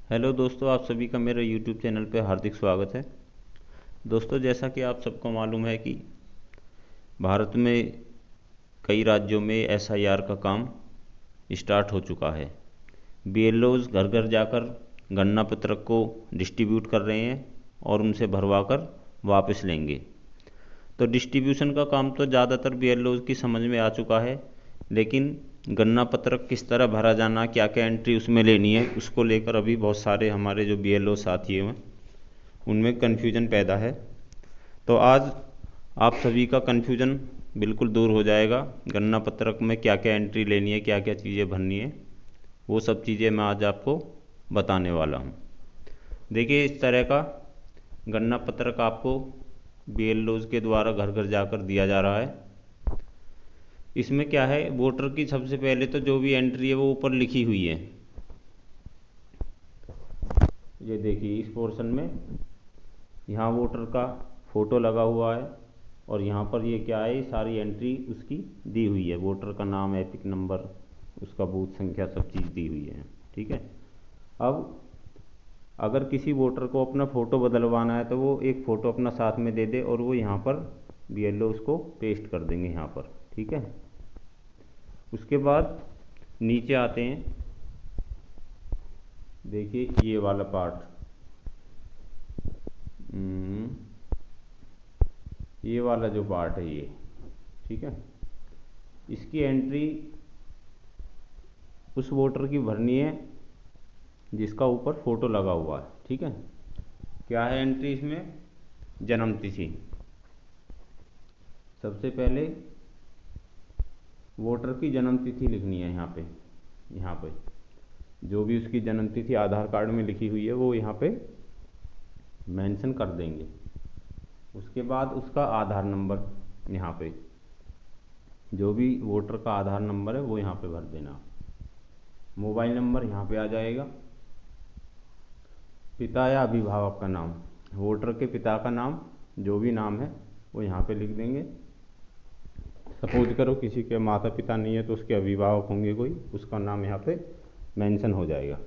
Hello दोस्तों, आप सभी का मेरे यूट्यूब चैनल पे हार्दिक स्वागत है। दोस्तों, जैसा कि आप सबको मालूम है कि भारत में कई राज्यों में एसआईआर का काम स्टार्ट हो चुका है। बीएलओज घर घर जाकर गणना पत्रक को डिस्ट्रीब्यूट कर रहे हैं और उनसे भरवा कर वापस लेंगे। तो डिस्ट्रीब्यूशन का काम तो ज़्यादातर बीएलओ की समझ में आ चुका है, लेकिन गन्ना पत्रक किस तरह भरा जाना, क्या क्या एंट्री उसमें लेनी है, उसको लेकर अभी बहुत सारे हमारे जो बीएलओ साथी हैं उनमें कन्फ्यूजन पैदा है। तो आज आप सभी का कन्फ्यूजन बिल्कुल दूर हो जाएगा। गन्ना पत्रक में क्या क्या एंट्री लेनी है, क्या क्या चीज़ें भरनी है, वो सब चीज़ें मैं आज आपको बताने वाला हूँ। देखिए, इस तरह का गन्ना पत्रक आपको बीएलओज के द्वारा घर घर जाकर दिया जा रहा है। इसमें क्या है, वोटर की सबसे पहले तो जो भी एंट्री है वो ऊपर लिखी हुई है। ये देखिए, इस पोर्शन में यहाँ वोटर का फ़ोटो लगा हुआ है और यहाँ पर ये क्या है, सारी एंट्री उसकी दी हुई है। वोटर का नाम, एपिक नंबर, उसका बूथ संख्या, सब चीज़ दी हुई है। ठीक है। अब अगर किसी वोटर को अपना फ़ोटो बदलवाना है तो वो एक फ़ोटो अपना साथ में दे दे और वो यहाँ पर बीएलओ उसको पेस्ट कर देंगे यहाँ पर। ठीक है। उसके बाद नीचे आते हैं। देखिए, ये वाला पार्ट, ये वाला जो पार्ट है ये, ठीक है, इसकी एंट्री उस वोटर की भरनी है जिसका ऊपर फ़ोटो लगा हुआ है। ठीक है। क्या है एंट्री इसमें? जन्म तिथि। सबसे पहले वोटर की जन्म तिथि लिखनी है यहाँ पे जो भी उसकी जन्म तिथि आधार कार्ड में लिखी हुई है वो यहाँ पे मेंशन कर देंगे। उसके बाद उसका आधार नंबर, यहाँ पे जो भी वोटर का आधार नंबर है वो यहाँ पे भर देना। मोबाइल नंबर यहाँ पे आ जाएगा। पिता या अभिभावक का नाम, वोटर के पिता का नाम, जो भी नाम है वो यहाँ पे लिख देंगे। सपोज करो किसी के माता पिता नहीं है तो उसके अभिभावक होंगे कोई, उसका नाम यहाँ पे मेंशन हो जाएगा।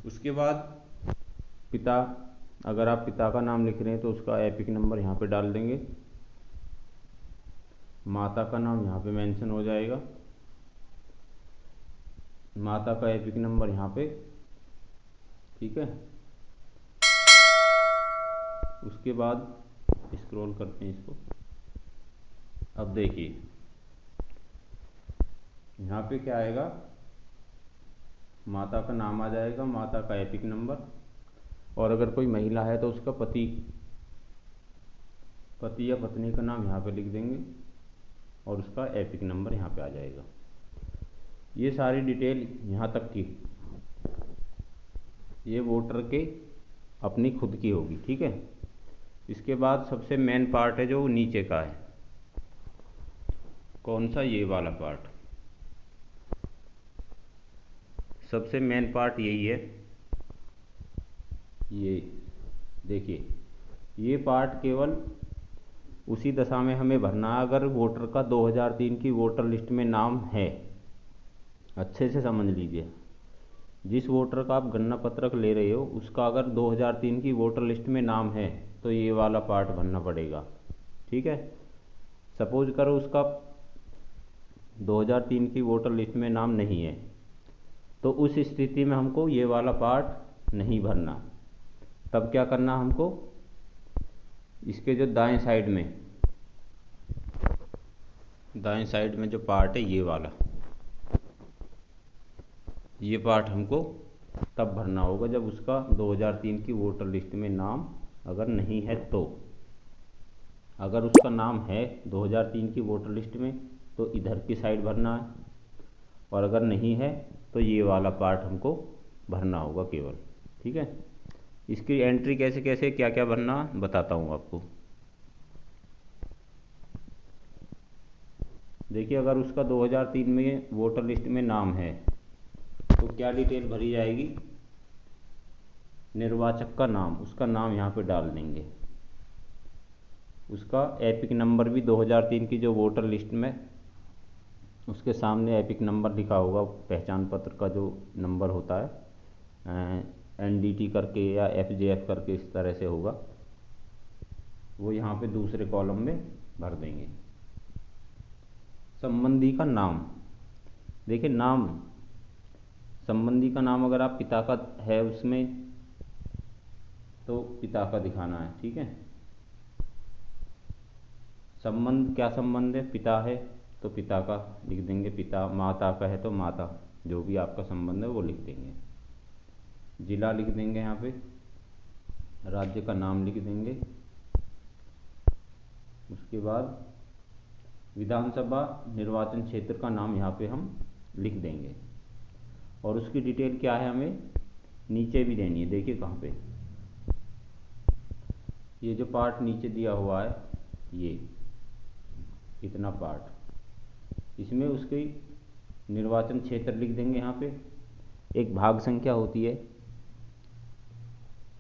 उसके बाद पिता, अगर आप पिता का नाम लिख रहे हैं तो उसका एपिक नंबर यहाँ पे डाल देंगे। माता का नाम यहाँ पे मेंशन हो जाएगा, माता का एपिक नंबर यहाँ पे। ठीक है। उसके बाद स्क्रॉल करते हैं इसको। अब देखिए, यहाँ पे क्या आएगा, माता का नाम आ जाएगा, माता का एपिक नंबर, और अगर कोई महिला है तो उसका पति या पत्नी का नाम यहाँ पे लिख देंगे और उसका एपिक नंबर यहाँ पे आ जाएगा। ये सारी डिटेल यहाँ तक की ये वोटर के अपनी खुद की होगी। ठीक है। इसके बाद सबसे मेन पार्ट है जो नीचे का है। कौन सा? ये वाला पार्ट। सबसे मेन पार्ट यही है। ये देखिए, ये पार्ट केवल उसी दशा में हमें भरना है अगर वोटर का 2003 की वोटर लिस्ट में नाम है। अच्छे से समझ लीजिए, जिस वोटर का आप गणना पत्रक ले रहे हो उसका अगर 2003 की वोटर लिस्ट में नाम है तो ये वाला पार्ट भरना पड़ेगा। ठीक है। सपोज करो उसका 2003 की वोटर लिस्ट में नाम नहीं है तो उस स्थिति में हमको ये वाला पार्ट नहीं भरना। तब क्या करना हमको, इसके जो दाएं साइड में जो पार्ट है ये वाला, ये पार्ट हमको तब भरना होगा जब उसका 2003 की वोटर लिस्ट में नाम अगर नहीं है तो। अगर उसका नाम है 2003 की वोटर लिस्ट में तो इधर की साइड भरना है, और अगर नहीं है तो ये वाला पार्ट हमको भरना होगा केवल। ठीक है। इसकी एंट्री कैसे कैसे क्या क्या भरना बताता हूँ आपको। देखिए, अगर उसका 2003 में वोटर लिस्ट में नाम है तो क्या डिटेल भरी जाएगी, निर्वाचक का नाम, उसका नाम यहाँ पे डाल देंगे। उसका एपिक नंबर भी 2003 की जो वोटर लिस्ट में उसके सामने एपिक नंबर लिखा होगा, पहचान पत्र का जो नंबर होता है, NDT करके या FJF करके इस तरह से होगा, वो यहाँ पे दूसरे कॉलम में भर देंगे। संबंधी का नाम, देखिए नाम, संबंधी का नाम अगर आप पिता का है उसमें तो पिता का दिखाना है, ठीक है। संबंध, क्या संबंध है, पिता है तो पिता का लिख देंगे पिता, माता का है तो माता, जो भी आपका संबंध है वो लिख देंगे। जिला लिख देंगे यहाँ पे, राज्य का नाम लिख देंगे। उसके बाद विधानसभा निर्वाचन क्षेत्र का नाम यहाँ पे हम लिख देंगे, और उसकी डिटेल क्या है हमें नीचे भी देनी है। देखिए कहाँ पे, ये जो पार्ट नीचे दिया हुआ है, ये इतना पार्ट, इसमें उसकी निर्वाचन क्षेत्र लिख देंगे। यहाँ पे एक भाग संख्या होती है,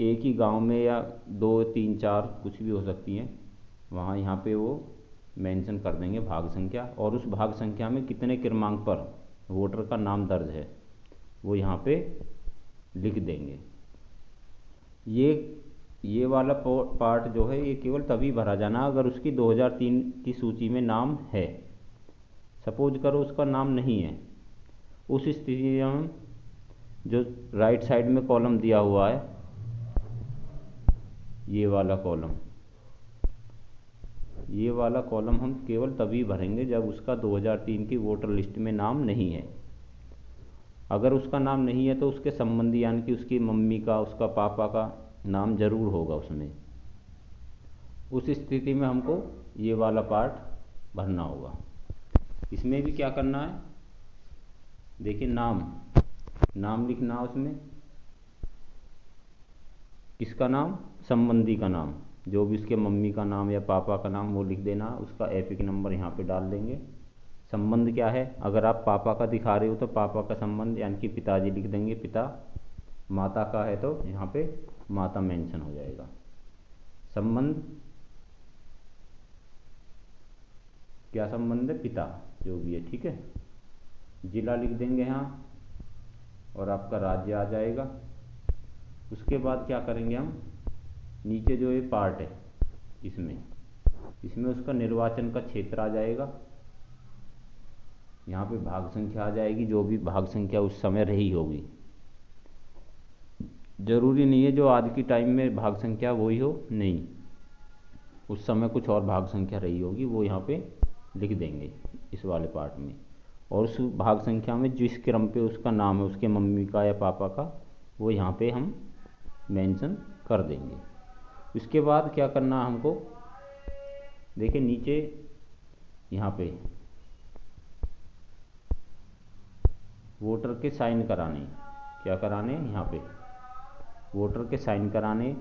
एक ही गांव में या 2 3 4 कुछ भी हो सकती हैं, वहाँ यहाँ पे वो मेंशन कर देंगे भाग संख्या, और उस भाग संख्या में कितने क्रमांक पर वोटर का नाम दर्ज है वो यहाँ पे लिख देंगे। ये वाला पार्ट जो है ये केवल तभी भरा जाना अगर उसकी 2003 की सूची में नाम है। सपोज करो उसका नाम नहीं है, उस स्थिति में हम जो राइट साइड में कॉलम दिया हुआ है, ये वाला कॉलम हम केवल तभी भरेंगे जब उसका 2003 की वोटर लिस्ट में नाम नहीं है। अगर उसका नाम नहीं है तो उसके संबंधी यानी कि उसकी मम्मी का, उसका पापा का नाम जरूर होगा उसमें। उस स्थिति में हमको ये वाला पार्ट भरना होगा। इसमें भी क्या करना है, देखिए नाम लिखना है उसमें, किसका नाम, संबंधी का नाम, जो भी उसके मम्मी का नाम या पापा का नाम वो लिख देना। उसका एपिक नंबर यहाँ पे डाल देंगे। संबंध क्या है, अगर आप पापा का दिखा रहे हो तो पापा का संबंध यानी कि पिताजी लिख देंगे पिता, माता का है तो यहाँ पे माता मेंशन हो जाएगा। संबंध क्या संबंध है, पिता, जो भी है, ठीक है। जिला लिख देंगे यहाँ, और आपका राज्य आ जाएगा। उसके बाद क्या करेंगे हम, नीचे जो ये पार्ट है इसमें उसका निर्वाचन का क्षेत्र आ जाएगा। यहाँ पे भाग संख्या आ जाएगी, जो भी भाग संख्या उस समय रही होगी। जरूरी नहीं है जो आज की टाइम में भाग संख्या वही हो, नहीं, उस समय कुछ और भाग संख्या रही होगी, वो यहाँ पे लिख देंगे इस वाले पार्ट में। और उस भाग संख्या में जिस क्रम पे उसका नाम है, उसके मम्मी का या पापा का, वो यहाँ पे हम मेंशन कर देंगे। इसके बाद क्या करना है हमको, देखिए नीचे यहाँ पे वोटर के साइन कराने, क्या कराने, यहाँ पे वोटर के साइन कराने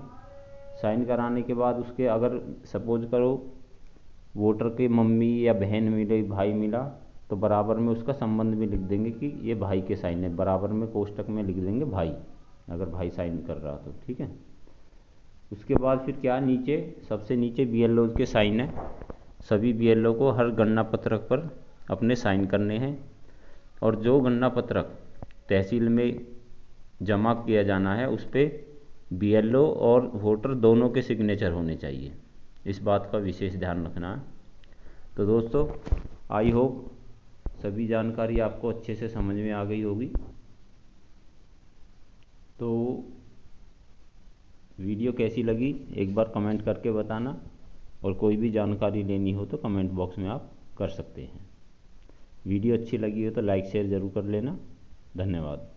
के बाद उसके, अगर सपोज करो वोटर के मम्मी या बहन मिले, भाई मिला, तो बराबर में उसका संबंध भी लिख देंगे कि ये भाई के साइन है, बराबर में कोष्टक में लिख देंगे भाई, अगर भाई साइन कर रहा तो, ठीक है। उसके बाद फिर क्या, नीचे सबसे नीचे BLO के साइन है। सभी BLO को हर गणना पत्रक पर अपने साइन करने हैं, और जो गणना पत्रक तहसील में जमा किया जाना है उस पर BLO और वोटर दोनों के सिग्नेचर होने चाहिए। इस बात का विशेष ध्यान रखना है। तो दोस्तों, आई होप सभी जानकारी आपको अच्छे से समझ में आ गई होगी। तो वीडियो कैसी लगी एक बार कमेंट करके बताना, और कोई भी जानकारी लेनी हो तो कमेंट बॉक्स में आप कर सकते हैं। वीडियो अच्छी लगी हो तो लाइक शेयर ज़रूर कर लेना। धन्यवाद।